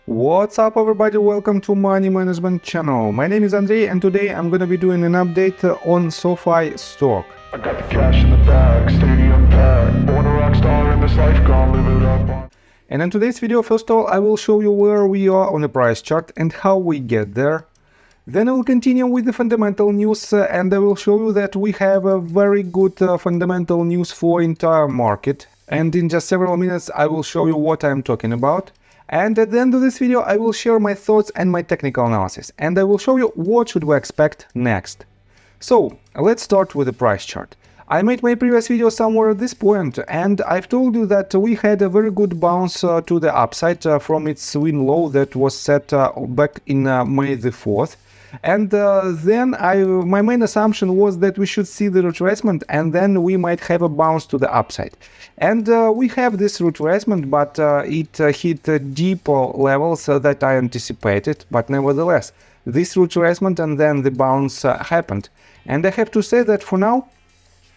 What's up everybody, welcome to Money Management channel. My name is Andrei and today I'm gonna be doing an update on SOFI stock. I got the cash in the bag, stadium packed, born a rock star in this life, gonna live it up. And in today's video, first of all, I will show you where we are on the price chart and how we get there. Then I will continue with the fundamental news and I will show you that we have a very good fundamental news for entire market. And in just several minutes I will show you what I'm talking about. And at the end of this video I will share my thoughts and my technical analysis. And I will show you what should we expect next. So let's start with the price chart. I made my previous video somewhere at this point and I've told you that we had a very good bounce to the upside from its swing low that was set back in May the 4th. And then my main assumption was that we should see the retracement and then we might have a bounce to the upside. And we have this retracement, but it hit deeper levels that I anticipated. But nevertheless, this retracement and then the bounce happened. And I have to say that for now,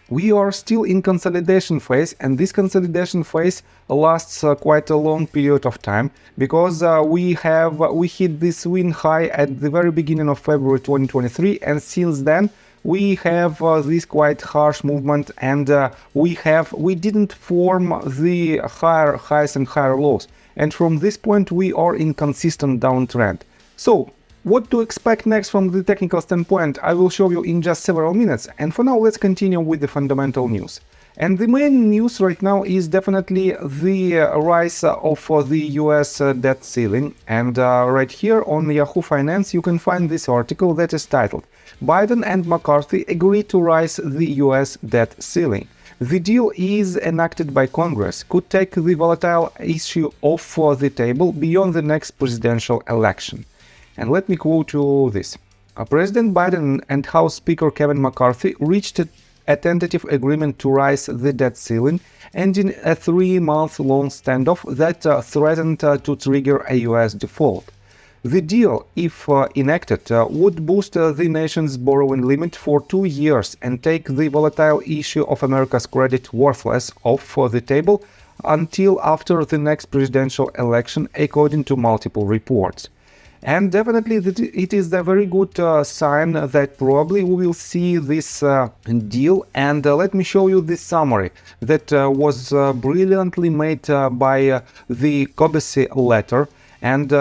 we are still in consolidation phase, and this consolidation phase lasts quite a long period of time because we hit this swing high at the very beginning of February 2023, and since then we have this quite harsh movement, and we didn't form the higher highs and higher lows, and from this point we are in consistent downtrend. So what to expect next from the technical standpoint, I will show you in just several minutes, and for now let's continue with the fundamental news. And the main news right now is definitely the rise of the US debt ceiling, and right here on Yahoo Finance you can find this article that is titled "Biden and McCarthy agree to rise the US debt ceiling. The deal is enacted by Congress, could take the volatile issue off the table beyond the next presidential election." And let me quote you this. President Biden and House Speaker Kevin McCarthy reached a tentative agreement to rise the debt ceiling, ending a 3-month-long standoff that threatened to trigger a US default. The deal, if enacted, would boost the nation's borrowing limit for 2 years and take the volatile issue of America's credit worthless off the table until after the next presidential election, according to multiple reports. And definitely it is a very good sign that probably we will see this deal. And let me show you this summary that was brilliantly made by the Cobesi letter. And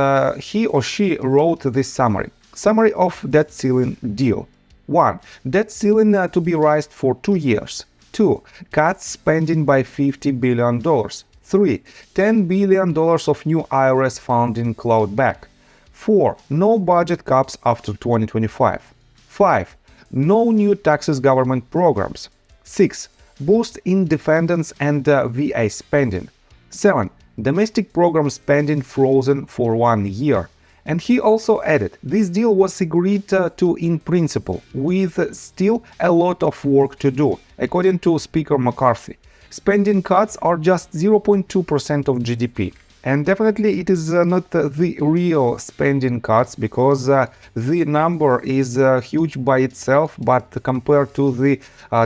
he or she wrote this summary. Summary of debt ceiling deal. 1. Debt ceiling to be raised for 2 years. 2. Cuts spending by $50 billion. 3. $10 billion of new IRS funding clawed back. 4. No budget caps after 2025. 5. No new taxes government programs. 6. Boost independence and VA spending. 7. Domestic program spending frozen for 1 year. And he also added, this deal was agreed to in principle, with still a lot of work to do, according to Speaker McCarthy. Spending cuts are just 0.2% of GDP. And definitely it is not the real spending cuts, because the number is huge by itself, but compared to the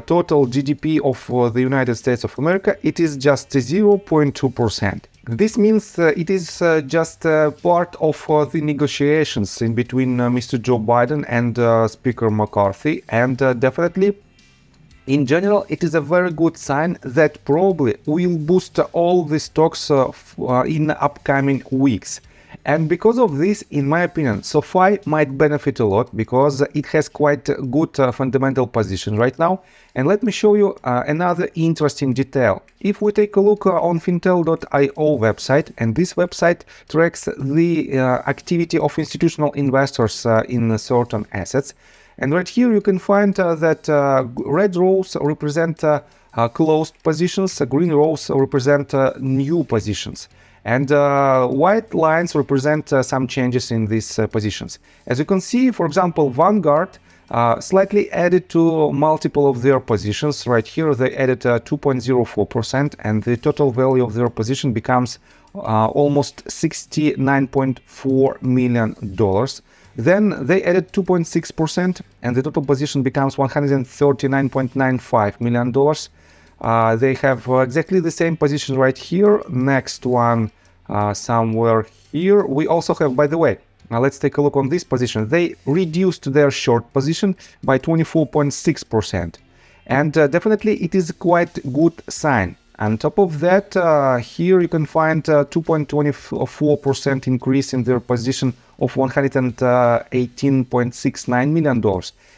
total GDP of the United States of America, it is just 0.2%. This means it is just part of the negotiations in between Mr. Joe Biden and Speaker McCarthy, and definitely in general, it is a very good sign that probably will boost all the stocks in upcoming weeks. And because of this, in my opinion, SOFI might benefit a lot because it has quite a good fundamental position right now. And let me show you another interesting detail. If we take a look on fintel.io website, and this website tracks the activity of institutional investors in certain assets. And right here you can find that red rows represent closed positions, green rows represent new positions, and white lines represent some changes in these positions. As you can see, for example, Vanguard slightly added to multiple of their positions. Right here they added 2.04%, and the total value of their position becomes almost $69.4 million. Then they added 2.6%, and the total position becomes $139.95 million. They have exactly the same position right here. Next one somewhere here. We also have, by the way, let's take a look on this position. They reduced their short position by 24.6%. And definitely it is quite good sign. On top of that, here you can find 2.24% increase in their position of $118.69 million.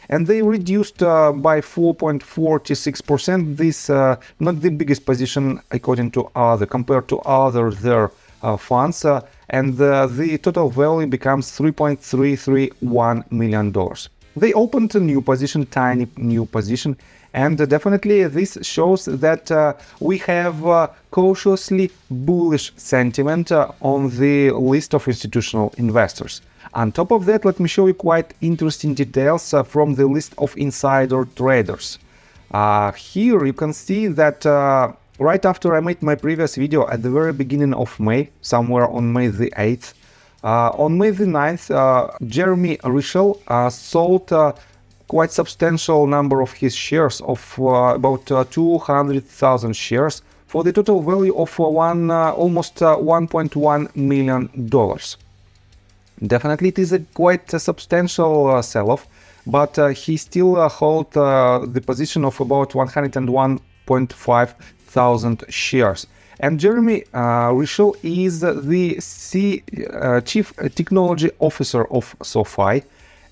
And they reduced by 4.46%. This not the biggest position according to other, compared to other their funds. And the total value becomes $3.331 million. They opened a new position, tiny new position. And definitely this shows that we have cautiously bullish sentiment on the list of institutional investors. On top of that, let me show you quite interesting details from the list of insider traders. Here you can see that right after I made my previous video at the very beginning of May, somewhere on May the 8th, on May the 9th, Jeremy Rischel sold quite substantial number of his shares of about 200,000 shares for the total value of almost $1.1 million. Definitely it is a quite substantial sell-off, but he still holds the position of about 101.5 thousand shares. And Jeremy Rischel is the Chief Technology Officer of SOFI.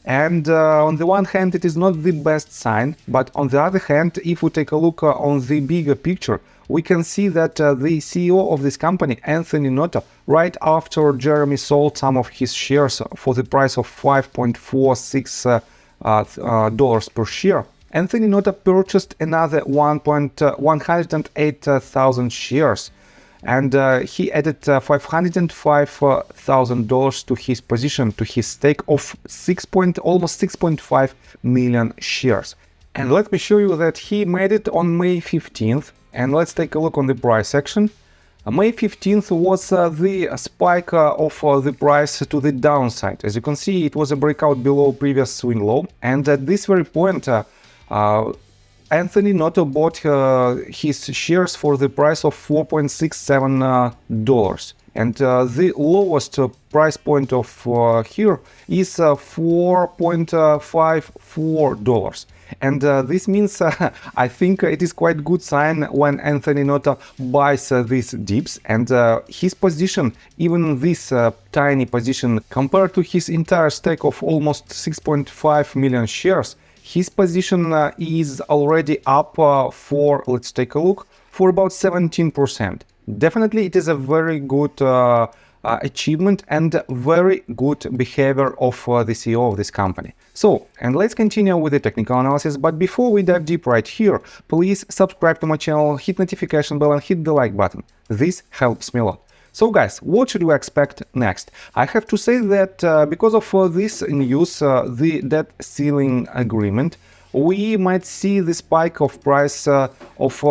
And on the one hand, it is not the best sign, but on the other hand, if we take a look on the bigger picture, we can see that the CEO of this company, Anthony Noto, right after Jeremy sold some of his shares for the price of $5.46 per share, Anthony Noto purchased another 108,000 shares. And he added $505,000 to his position, to his stake of almost 6.5 million shares. And let me show you that he made it on May 15th. And let's take a look on the price action. May 15th was the spike of the price to the downside. As you can see, it was a breakout below previous swing low. And at this very point, Anthony Noto bought his shares for the price of $4.67. And the lowest price point of here is $4.54. And this means I think it is quite good sign when Anthony Noto buys these dips, and his position, even this tiny position compared to his entire stake of almost 6.5 million shares, his position is already up for, let's take a look, for about 17%. Definitely it is a very good achievement and very good behavior of the CEO of this company. So, and let's continue with the technical analysis, but before we dive deep right here, please subscribe to my channel, hit notification bell and hit the like button. This helps me a lot. So guys, what should we expect next? I have to say that because of this news, the debt ceiling agreement, we might see the spike of price of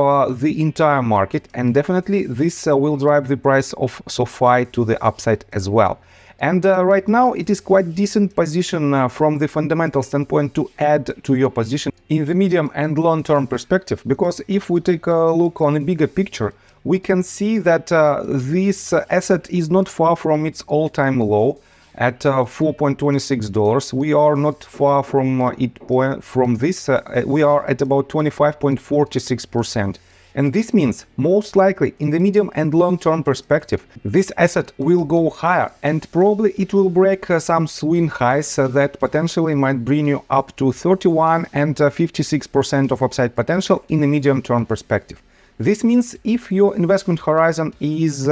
the entire market, and definitely this will drive the price of SOFI to the upside as well. And right now it is quite decent position from the fundamental standpoint to add to your position in the medium and long-term perspective, because if we take a look on a bigger picture, we can see that this asset is not far from its all-time low at $4.26. We are not far from this. We are at about 25.46%. And this means most likely in the medium and long-term perspective, this asset will go higher, and probably it will break some swing highs that potentially might bring you up to 31 and 56% of upside potential in the medium-term perspective. This means if your investment horizon is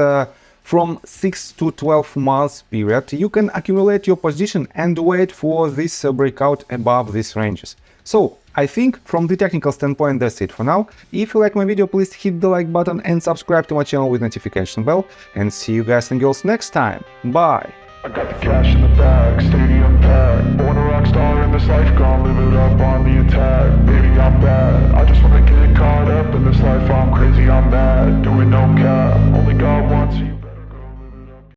from 6 to 12 months period, you can accumulate your position and wait for this breakout above these ranges. So I think from the technical standpoint, that's it for now. If you like my video, please hit the like button and subscribe to my channel with notification bell. And see you guys and girls next time. Bye! I got the cash in the bag, stadium packed.